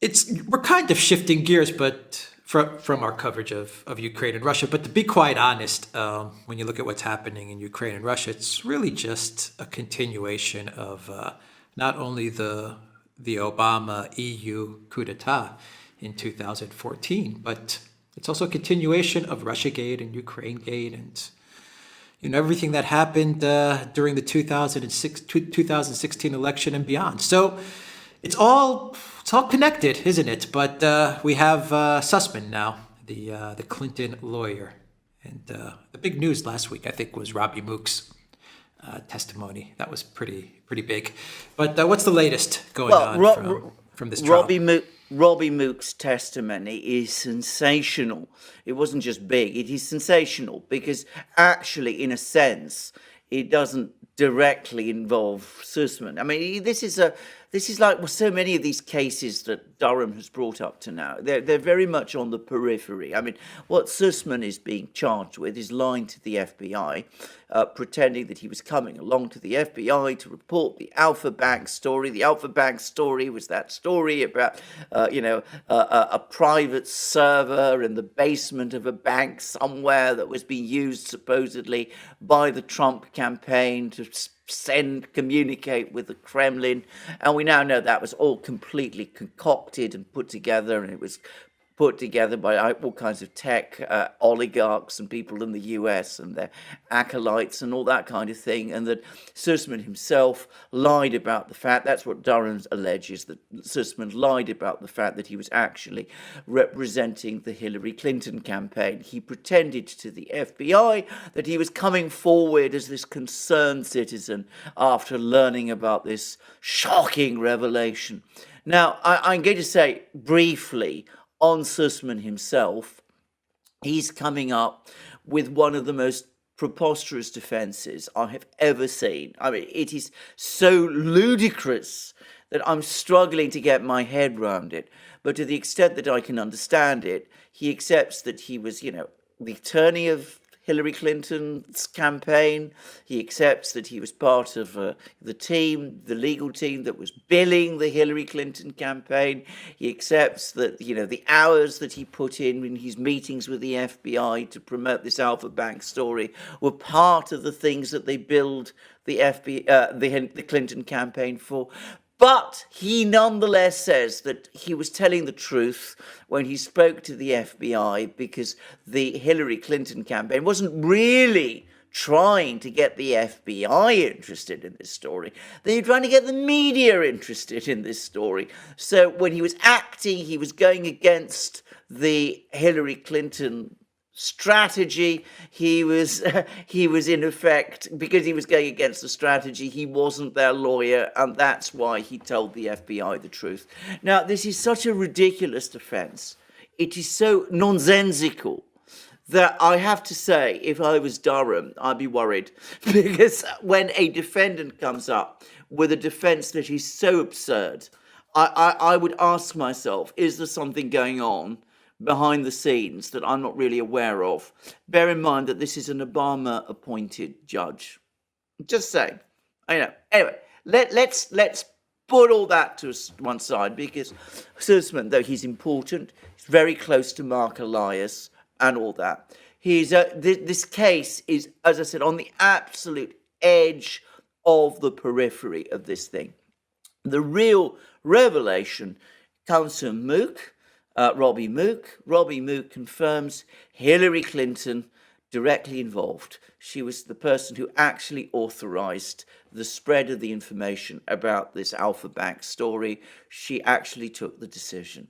We're kind of shifting gears, but from our coverage of Ukraine and Russia. But to be quite honest, when you look at what's happening in Ukraine and Russia, it's really just a continuation of not only the Obama EU coup d'état in 2014, but it's also a continuation of Russiagate and Ukrainegate and everything that happened during the 2016 election and beyond. So it's all it's all connected, isn't it? But we have Sussman now, the Clinton lawyer, and the big news last week, I think, was Robbie Mook's testimony. That was pretty big. But what's the latest going on from this trial? Robbie Mook's testimony is sensational. It wasn't just big; it is sensational because actually, in a sense, it doesn't directly involve Sussman. I mean, this is like so many of these cases that Durham has brought up to now. They're very much on the periphery. I mean, what Sussman is being charged with is lying to the FBI, pretending that he was coming along to the FBI to report the Alpha Bank story. The Alpha Bank story was that story about, a private server in the basement of a bank somewhere that was being used supposedly by the Trump campaign to communicate with the Kremlin, and we now know that was all completely concocted and put together, and it was put together by all kinds of tech oligarchs and people in the US and their acolytes and all that kind of thing, and that Sussman himself lied about the fact, that's what Durham alleges, that Sussman lied about the fact that he was actually representing the Hillary Clinton campaign. He pretended to the FBI that he was coming forward as this concerned citizen after learning about this shocking revelation. Now, I'm going to say briefly, on Sussman himself, he's coming up with one of the most preposterous defenses I have ever seen. I mean, it is so ludicrous that I'm struggling to get my head round it. But to the extent that I can understand it, he accepts that he was, the attorney of Hillary Clinton's campaign. He accepts that he was part of the legal team that was billing the Hillary Clinton campaign. He accepts that, the hours that he put in his meetings with the FBI to promote this Alpha Bank story were part of the things that they billed the the Clinton campaign for. But he nonetheless says that he was telling the truth when he spoke to the FBI, because the Hillary Clinton campaign wasn't really trying to get the FBI interested in this story. They were trying to get the media interested in this story. So when he was acting, he was going against the Hillary Clinton strategy. He was in effect, because he was going against the strategy, he wasn't their lawyer, and that's why he told the FBI the truth. Now, this is such a ridiculous defense. It is so nonsensical that I have to say, if I was Durham, I'd be worried, because when a defendant comes up with a defense that is so absurd, I would ask myself, is there something going on behind the scenes that I'm not really aware of? Bear in mind that this is an Obama-appointed judge. Just saying. I know. Anyway, let's put all that to one side, because Sussman, though he's important, he's very close to Mark Elias and all that. This case is, as I said, on the absolute edge of the periphery of this thing. The real revelation comes from Robbie Mook. Robbie Mook confirms Hillary Clinton directly involved. She was the person who actually authorized the spread of the information about this Alpha Bank story. She actually took the decision.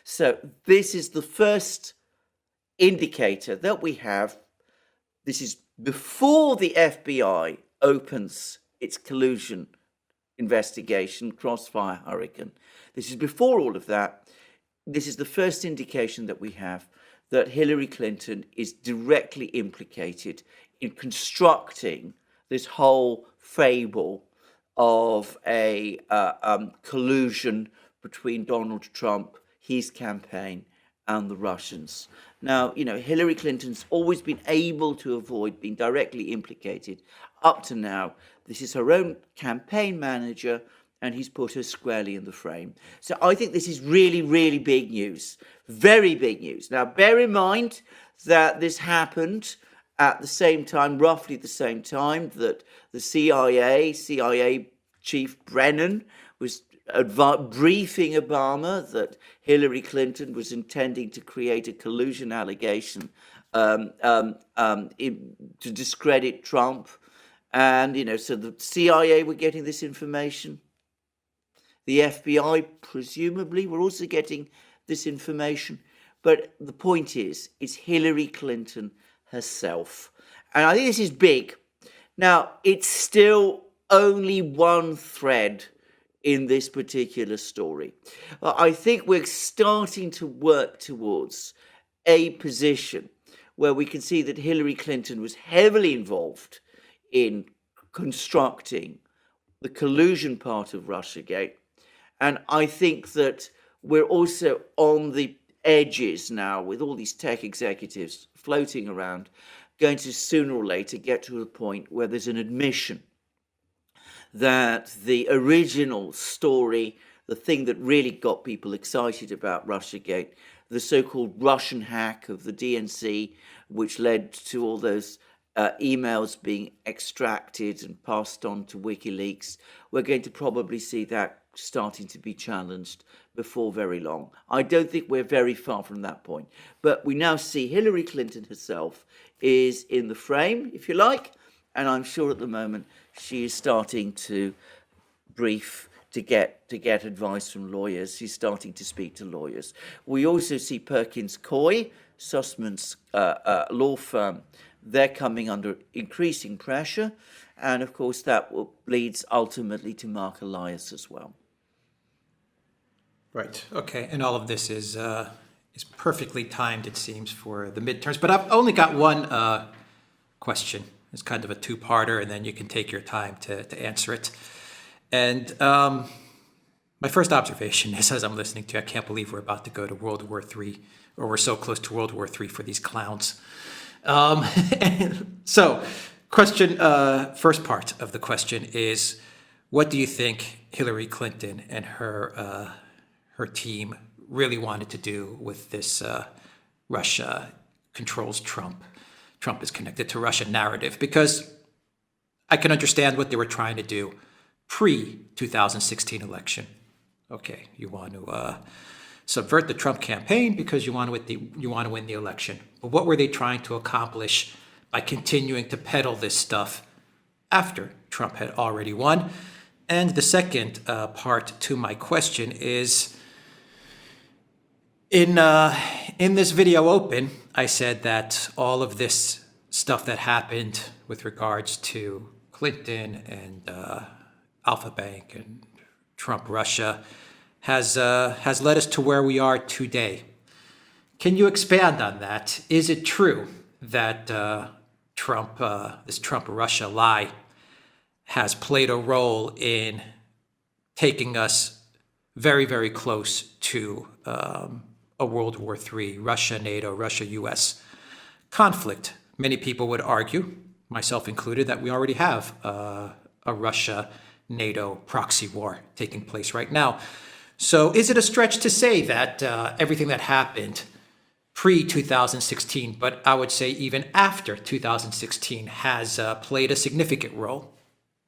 So this is the first indicator that we have. This is before the FBI opens its collusion investigation, Crossfire Hurricane. This is before all of that. This is the first indication that we have that Hillary Clinton is directly implicated in constructing this whole fable of a collusion between Donald Trump, his campaign, and the Russians. Now, Hillary Clinton's always been able to avoid being directly implicated up to now. This is her own campaign manager and he's put her squarely in the frame. So I think this is really, really big news. Very big news. Now, bear in mind that this happened at the same time, roughly the same time, that the CIA Chief Brennan was briefing Obama that Hillary Clinton was intending to create a collusion allegation to discredit Trump. And, so the CIA were getting this information. The FBI, presumably, were also getting this information. But the point is, it's Hillary Clinton herself. And I think this is big. Now, it's still only one thread in this particular story. I think we're starting to work towards a position where we can see that Hillary Clinton was heavily involved in constructing the collusion part of Russiagate. And I think that we're also on the edges now, with all these tech executives floating around, going to sooner or later get to a point where there's an admission that the original story, the thing that really got people excited about Russiagate, the so-called Russian hack of the DNC, which led to all those emails being extracted and passed on to WikiLeaks, we're going to probably see that starting to be challenged before very long. I don't think we're very far from that point. But we now see Hillary Clinton herself is in the frame, if you like, and I'm sure at the moment she is starting to brief to get advice from lawyers. She's starting to speak to lawyers. We also see Perkins Coie, Sussman's law firm. They're coming under increasing pressure, and of course that leads ultimately to Mark Elias as well. Right. Okay. And all of this is perfectly timed, it seems, for the midterms. But I've only got one question. It's kind of a two-parter, and then you can take your time to answer it. And my first observation is, as I'm listening to you, I can't believe we're about to go to World War III, or we're so close to World War III for these clowns. So, question, first part of the question is, what do you think Hillary Clinton and her team really wanted to do with this Russia controls Trump is connected to Russia narrative? Because I can understand what they were trying to do pre-2016 election. Okay, you want to subvert the Trump campaign because you want to win the election. But what were they trying to accomplish by continuing to peddle this stuff after Trump had already won? And the second part to my question is, in this video open, I said that all of this stuff that happened with regards to Clinton and Alpha Bank and Trump Russia has led us to where we are today. Can you expand on that? Is it true that this Trump Russia lie has played a role in taking us very, very close to a World War III, Russia, NATO, Russia, US conflict? Many people would argue, myself included, that we already have a Russia-NATO proxy war taking place right now. So is it a stretch to say that everything that happened pre-2016, but I would say even after 2016, has played a significant role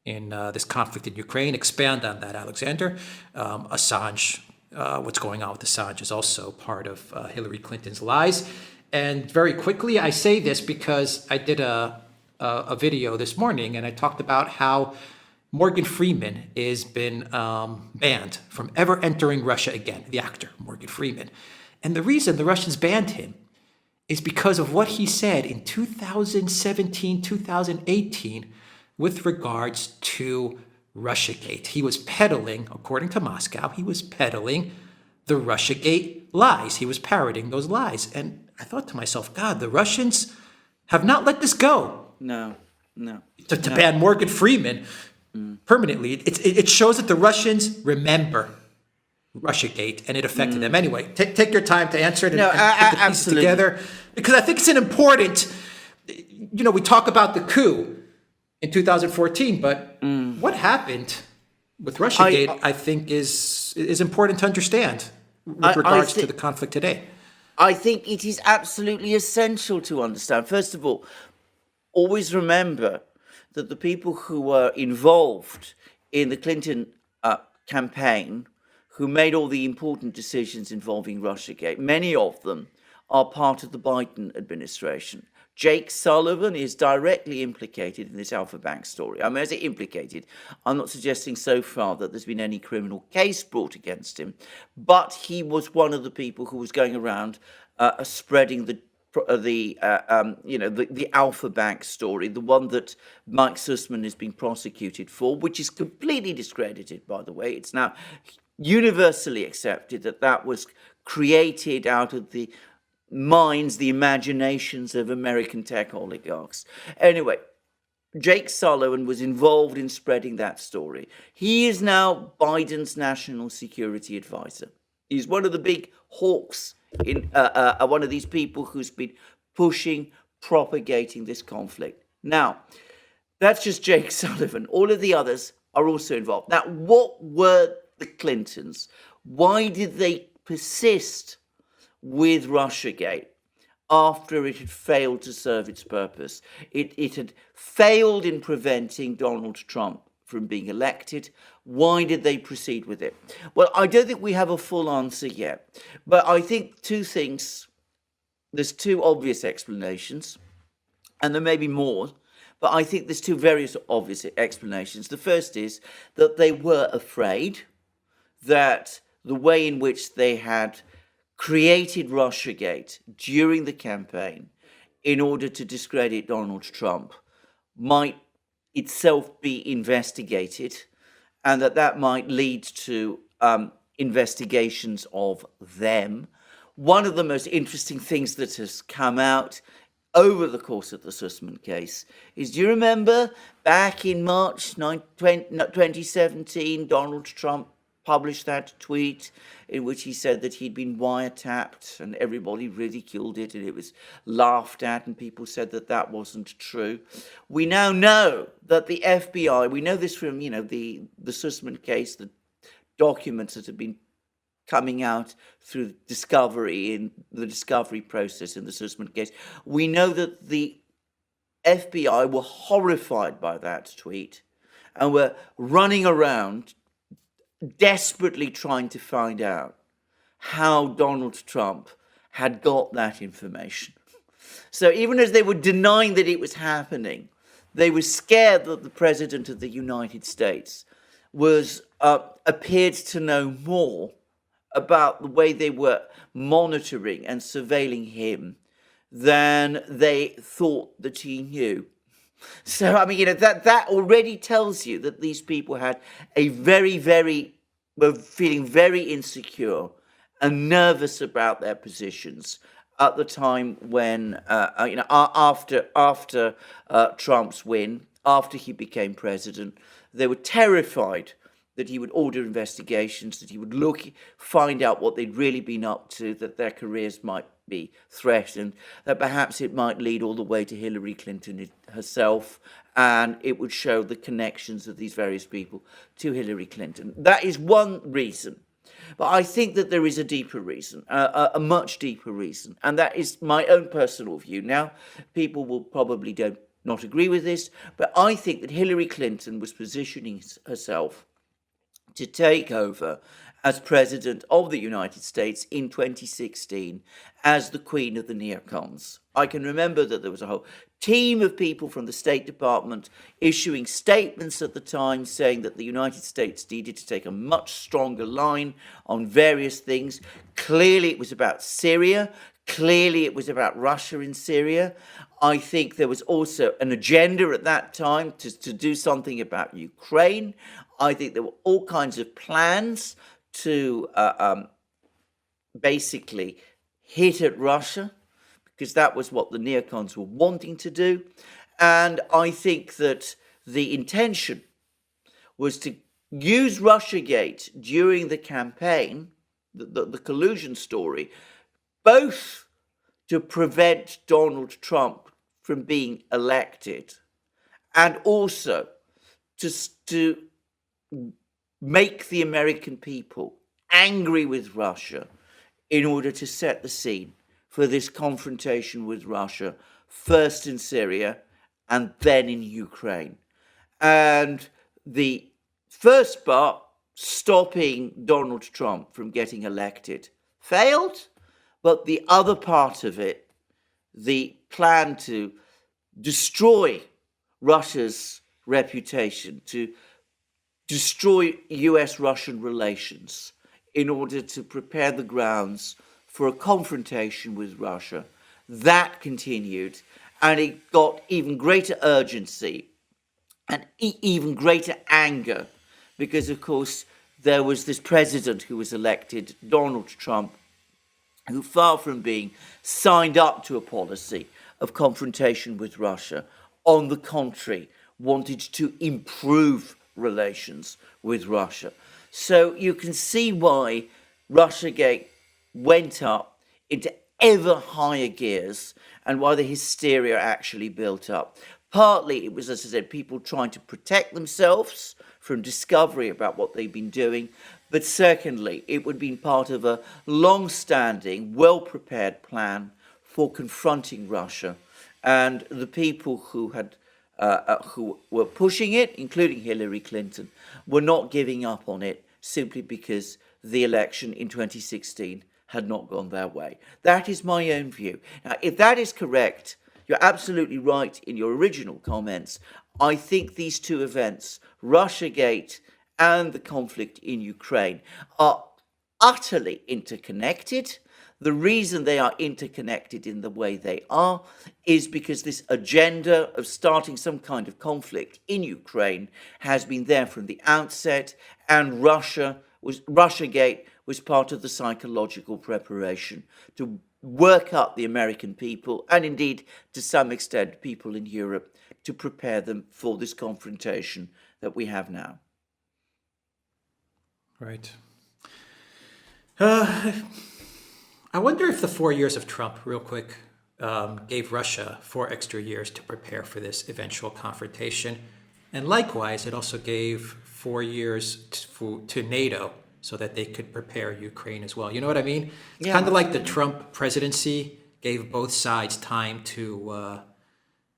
in this conflict in Ukraine? Expand on that, Alexander. Assange, what's going on with Assange is also part of Hillary Clinton's lies. And very quickly, I say this because I did a video this morning and I talked about how Morgan Freeman has been banned from ever entering Russia again, the actor Morgan Freeman. And the reason the Russians banned him is because of what he said in 2017, 2018 with regards to Russiagate. He was peddling, according to Moscow, he was peddling the Russiagate lies. He was parroting those lies. And I thought to myself, God, the Russians have not let this go. No. To ban Morgan Freeman permanently. It shows that the Russians remember Russiagate and it affected them. Anyway, take your time to answer it and put the pieces together. Because I think it's an important, we talk about the coup in 2014, but what happened with I, Russiagate, I think is important to understand with I regards to think the conflict today. I think it is absolutely essential to understand. First of all, always remember that the people who were involved in the Clinton campaign, who made all the important decisions involving Russiagate, many of them are part of the Biden administration. Jake Sullivan is directly implicated in this Alpha Bank story. I mean, as it implicated, I'm not suggesting so far that there's been any criminal case brought against him, but he was one of the people who was going around spreading the Alpha Bank story, the one that Mike Sussman is being prosecuted for, which is completely discredited, by the way. It's now universally accepted that that was created out of the minds, the imaginations of American tech oligarchs. Anyway, Jake Sullivan was involved in spreading that story. He is now Biden's national security advisor. He's one of the big hawks in one of these people who's been pushing, propagating this conflict. Now, that's just Jake Sullivan. All of the others are also involved. Now, what were the Clintons? Why did they persist with Russiagate after it had failed to serve its purpose? It had failed in preventing Donald Trump from being elected. Why did they proceed with it? Well, I don't think we have a full answer yet, but I think two things. There's two obvious explanations, and there may be more, but I think there's two very obvious explanations. The first is that they were afraid that the way in which they had created Russiagate during the campaign in order to discredit Donald Trump might itself be investigated, and that might lead to investigations of them. One of the most interesting things that has come out over the course of the Sussman case is, do you remember back in March 2017, Donald Trump published that tweet in which he said that he'd been wiretapped, and everybody ridiculed it, and it was laughed at, and people said that that wasn't true. We now know that the FBI, we know this from, the Sussman case, the documents that have been coming out through discovery in the discovery process in the Sussman case. We know that the FBI were horrified by that tweet and were running around desperately trying to find out how Donald Trump had got that information. So even as they were denying that it was happening, they were scared that the President of the United States was appeared to know more about the way they were monitoring and surveilling him than they thought that he knew. So, I mean, that already tells you that these people had were feeling very insecure and nervous about their positions at the time when, after Trump's win, after he became president. They were terrified that he would order investigations, that he would find out what they'd really been up to, that their careers might be threatened, that perhaps it might lead all the way to Hillary Clinton herself, and it would show the connections of these various people to Hillary Clinton. That is one reason. But I think that there is a deeper reason, a much deeper reason, and that is my own personal view. Now, people will probably not agree with this, but I think that Hillary Clinton was positioning herself to take over as President of the United States in 2016 as the Queen of the Neocons. I can remember that there was a whole team of people from the State Department issuing statements at the time saying that the United States needed to take a much stronger line on various things. Clearly it was about Syria. Clearly it was about Russia in Syria. I think there was also an agenda at that time to do something about Ukraine. I think there were all kinds of plans to basically hit at Russia, because that was what the neocons were wanting to do. And I think that the intention was to use Russiagate during the campaign, the collusion story, both to prevent Donald Trump from being elected and also to make the American people angry with Russia in order to set the scene for this confrontation with Russia, first in Syria and then in Ukraine. And the first part, stopping Donald Trump from getting elected, failed. But the other part of it, the plan to destroy Russia's reputation, to destroy US-Russian relations in order to prepare the grounds for a confrontation with Russia, that continued, and it got even greater urgency and even greater anger because, of course, there was this president who was elected, Donald Trump, who, far from being signed up to a policy of confrontation with Russia, on the contrary, wanted to improve relations with Russia. So you can see why Russiagate went up into ever higher gears and why the hysteria actually built up. Partly it was, as I said, people trying to protect themselves from discovery about what they've been doing, but secondly, it would have been part of a long-standing, well-prepared plan for confronting Russia, and the people who were pushing it, including Hillary Clinton, were not giving up on it simply because the election in 2016 had not gone their way. That is my own view. Now, if that is correct, you're absolutely right in your original comments. I think these two events, Russiagate and the conflict in Ukraine, are utterly interconnected. The reason they are interconnected in the way they are is because this agenda of starting some kind of conflict in Ukraine has been there from the outset, and Russiagate was part of the psychological preparation to work up the American people, and indeed, to some extent, people in Europe, to prepare them for this confrontation that we have now. Right. I wonder if the 4 years of Trump, real quick, gave Russia 4 extra years to prepare for this eventual confrontation. And likewise, it also gave 4 years to NATO so that they could prepare Ukraine as well. You know what I mean? It's kind of like the Trump presidency gave both sides time to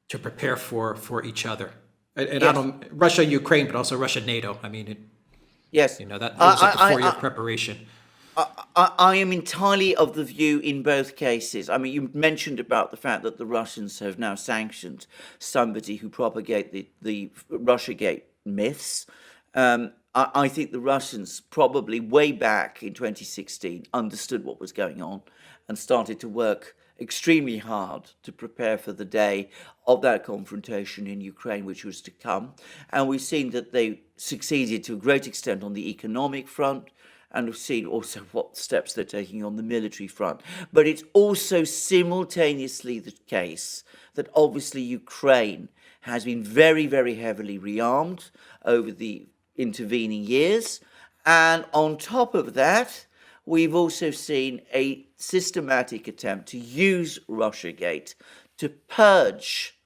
prepare for each other. And Yes. not only Russia, Ukraine, but also Russia, NATO. I mean, Yes. that it was like a 4-year preparation. I am entirely of the view in both cases. I mean, you mentioned about the fact that the Russians have now sanctioned somebody who propagate the Russiagate myths. I think the Russians probably way back in 2016 understood what was going on and started to work extremely hard to prepare for the day of that confrontation in Ukraine, which was to come. And we've seen that they succeeded to a great extent on the economic front, and we've seen also what steps they're taking on the military front. But it's also simultaneously the case that obviously Ukraine has been very, very heavily rearmed over the intervening years. And on top of that, we've also seen a systematic attempt to use Russiagate to purge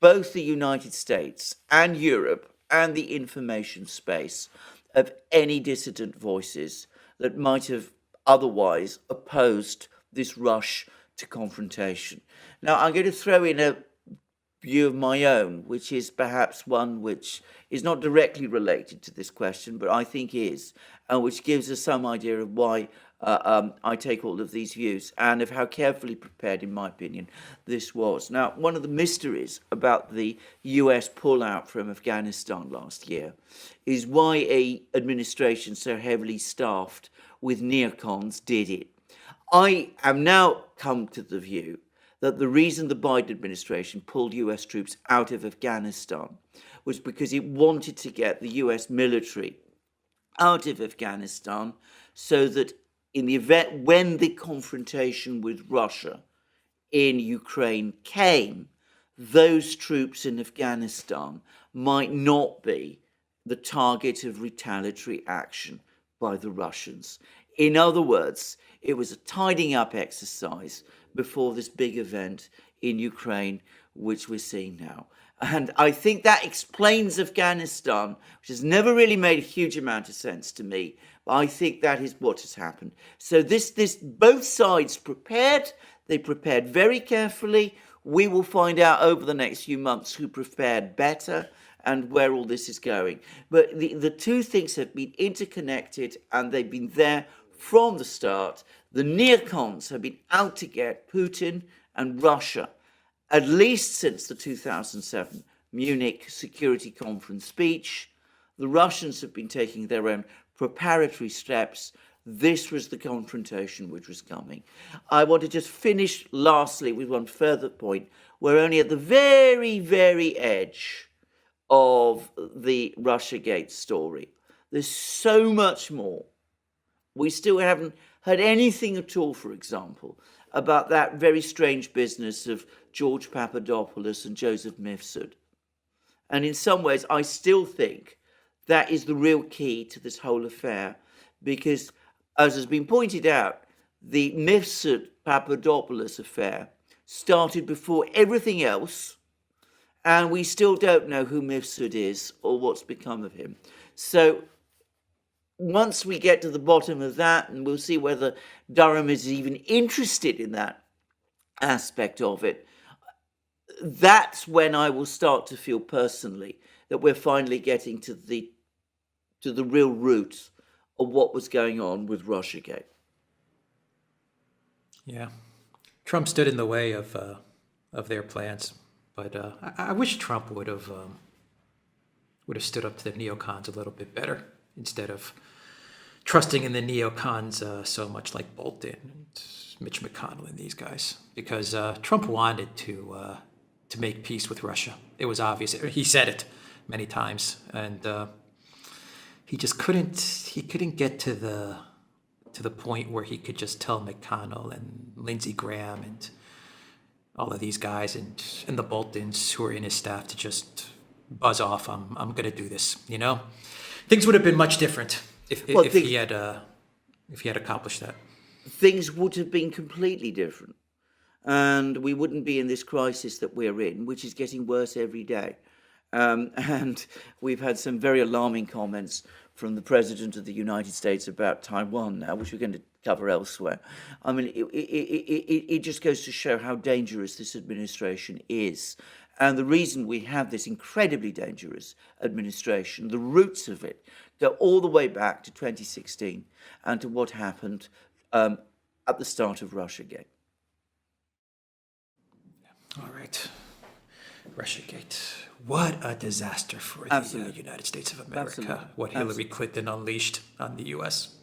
both the United States and Europe and the information space of any dissident voices that might have otherwise opposed this rush to confrontation. Now, I'm going to throw in a view of my own, which is perhaps one which is not directly related to this question, but I think is, and which gives us some idea of why I take all of these views and of how carefully prepared, in my opinion, this was. Now, one of the mysteries about the US pullout from Afghanistan last year is why a administration so heavily staffed with neocons did it. I am now come to the view that the reason the Biden administration pulled US troops out of Afghanistan was because it wanted to get the US military out of Afghanistan so that in the event when the confrontation with Russia in Ukraine came, those troops in Afghanistan might not be the target of retaliatory action by the Russians. In other words, it was a tidying up exercise before this big event in Ukraine, which we're seeing now. And I think that explains Afghanistan, which has never really made a huge amount of sense to me. But I think that is what has happened. So both sides prepared. They prepared very carefully. We will find out over the next few months who prepared better and where all this is going. But the two things have been interconnected, and they've been there from the start. The neocons have been out to get Putin and Russia, at least since the 2007 Munich Security Conference speech. The Russians have been taking their own preparatory steps. This was the confrontation which was coming. I want to just finish lastly with one further point. We're only at the very, very edge of the Russiagate story. There's so much more. We still haven't heard anything at all, for example, about that very strange business of George Papadopoulos and Joseph Mifsud. And in some ways, I still think that is the real key to this whole affair, because, as has been pointed out, the Mifsud-Papadopoulos affair started before everything else, and we still don't know who Mifsud is or what's become of him. So once we get to the bottom of that, and we'll see whether Durham is even interested in that aspect of it, that's when I will start to feel personally that we're finally getting to the real root of what was going on with Russiagate. Yeah, Trump stood in the way of their plans, but I wish Trump would have stood up to the neocons a little bit better instead of trusting in the neocons so much, like Bolton and Mitch McConnell and these guys, because Trump wanted to make peace with Russia. It was obvious. He said it many times, and he just couldn't. He couldn't get to the point where he could just tell McConnell and Lindsey Graham and all of these guys and the Boltons who are in his staff to just buzz off. I'm going to do this. You know, things would have been much different if he had accomplished that. Things would have been completely different, and we wouldn't be in this crisis that we're in, which is getting worse every day. And we've had some very alarming comments from the President of the United States about Taiwan now, which we're going to cover elsewhere. I mean, it just goes to show how dangerous this administration is. And the reason we have this incredibly dangerous administration, the roots of it, go all the way back to 2016 and to what happened at the start of Russiagate. All right. Russiagate. What a disaster for the United States of America. Absolutely. What Hillary Clinton unleashed on the U.S.